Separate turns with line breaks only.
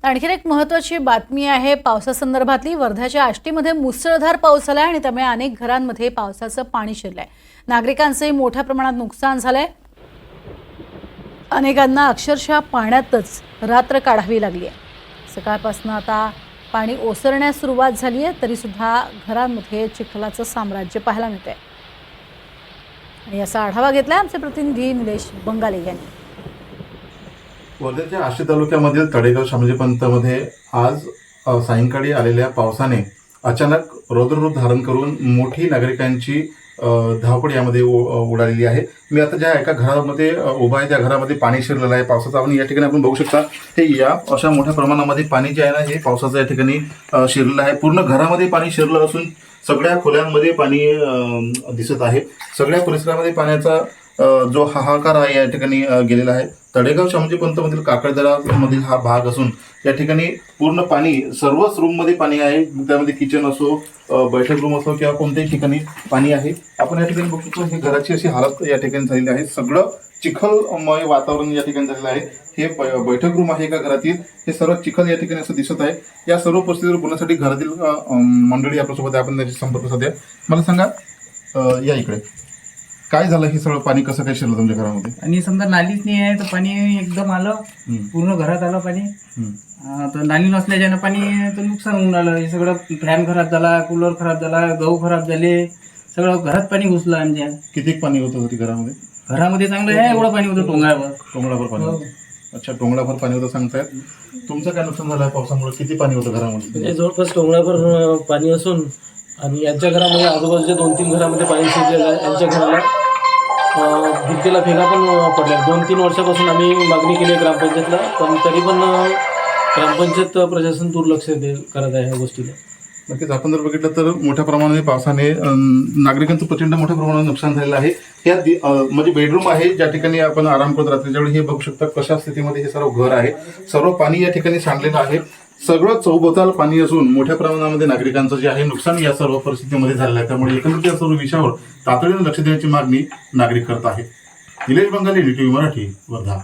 आणखीन एक महत्त्वाची बातमी आहे पावसासंदर्भातली। वर्ध्याच्या आष्टीमध्ये मुसळधार पाऊस झालाय आणि त्यामुळे अनेक घरांमध्ये पावसाचं पाणी शिरलंय। नागरिकांचंही मोठ्या प्रमाणात नुकसान झालंय। अनेकांना अक्षरशः पाण्यातच रात्र काढावी लागली आहे। सकाळपासून आता पाणी ओसरण्यास सुरुवात झाली आहे, तरी सुद्धा घरांमध्ये चिखलाचं साम्राज्य पाहायला मिळतंय। आणि याचा आढावा घेतलाय आमचे प्रतिनिधी निलेश बंगाले यांनी।
वर्ध्याच्या आष्टी तालुक्यामधील तळेगाव शामजी पंथमध्ये आज सायंकाळी आलेल्या पावसाने अचानक रौद्ररूप धारण करून मोठी नागरिकांची धावपळ यामध्ये उडालेली आहे। मी आता ज्या एका घरामध्ये उभा आहे त्या घरामध्ये पाणी शिरलेलं आहे पावसाचं। आणि या ठिकाणी आपण बघू शकता हे या अशा मोठ्या प्रमाणामध्ये पाणी जे आहे ना हे पावसाचं या ठिकाणी शिरलेलं आहे। पूर्ण घरामध्ये पाणी शिरलं असून सगळ्या खोल्यांमध्ये पाणी दिसत आहे। सगळ्या परिसरामध्ये पाण्याचा जो हाहाकार आहे या ठिकाणी गेलेला आहे। तळेगाव शामजी पंथमधील काकडदरामधील हा भाग असून या ठिकाणी पूर्ण पाणी सर्वच रूममध्ये पाणी आहे। त्यामध्ये किचन असो, बैठक रूम असो किंवा कोणत्याही ठिकाणी पाणी आहे। आपण या ठिकाणी बघू शकतो ही घराची अशी हालत या ठिकाणी झालेली आहे। सगळं चिखलमय वातावरण या ठिकाणी झालेलं आहे। हे बैठक रूम आहे का घरातील, हे सर्व चिखल या ठिकाणी असं दिसत आहे। या सर्व परिस्थितीवर बोलण्यासाठी घरातील मंडळी आपल्यासोबत आहे, आपण त्याची संपर्क साधूया। मला सांगा या इकडे काय झालं, हे सगळं पाणी कसं काय शिरलं तुमच्या घरामध्ये?
आणि समजा नालीच नाही आहे तर पाणी एकदम आलं, पूर्ण घरात आलं पाणी। तर नाली नसल्याच्यानं पाणी तर नुकसान होऊन आलं। हे सगळं फॅन खराब झाला, कूलर खराब झाला, गहू खराब झाले, सगळं घरात पाणी घुसलं आमच्या।
किती पाणी होतं होती घरामध्ये?
घरामध्ये चांगलं आहे, एवढं पाणी होतं
टोंगळाभर पाणी होतं। अच्छा, टोंगळाभर पाणी होतं सांगतायत। तुमचं काय नुकसान झालं पावसामुळे? किती पाणी होतं घरामध्ये?
जवळपास टोंगळाभर पाणी असून आणि यांच्या घरामध्ये आजूबाजूच्या 2-3 घरामध्ये पाणी शिरलेलं आहे। यांच्या घराला भिंतीला फेगा पण पडल्या। 2-3 वर्षापासून आम्ही मागणी केली आहे ग्रामपंचायतला, पण तरी पण ग्रामपंचायत प्रशासन दुर्लक्ष करत आहे ह्या गोष्टीला।
नक्कीच आपण जर बघितलं तर मोठ्या प्रमाणात पावसाने नागरिकांचं प्रचंड मोठ्या प्रमाणात नुकसान झालेलं आहे। या म्हणजे बेडरूम आहे ज्या ठिकाणी आपण आराम करत रात्रीच्या वेळी, हे बघू शकता कशा स्थितीमध्ये हे सर्व घर आहे। सर्व पाणी या ठिकाणी सांडलेलं आहे। सगळं चौबताल पाणी असून मोठ्या प्रमाणामध्ये नागरिकांचं जे आहे नुकसान या सर्व परिस्थितीमध्ये झालेलं आहे। त्यामुळे एकंदरीत या सर्व विषयावर तातडीने लक्ष देण्याची मागणी नागरिक करत आहेत। निलेश बंगाले, NTV मराठी, वर्धा।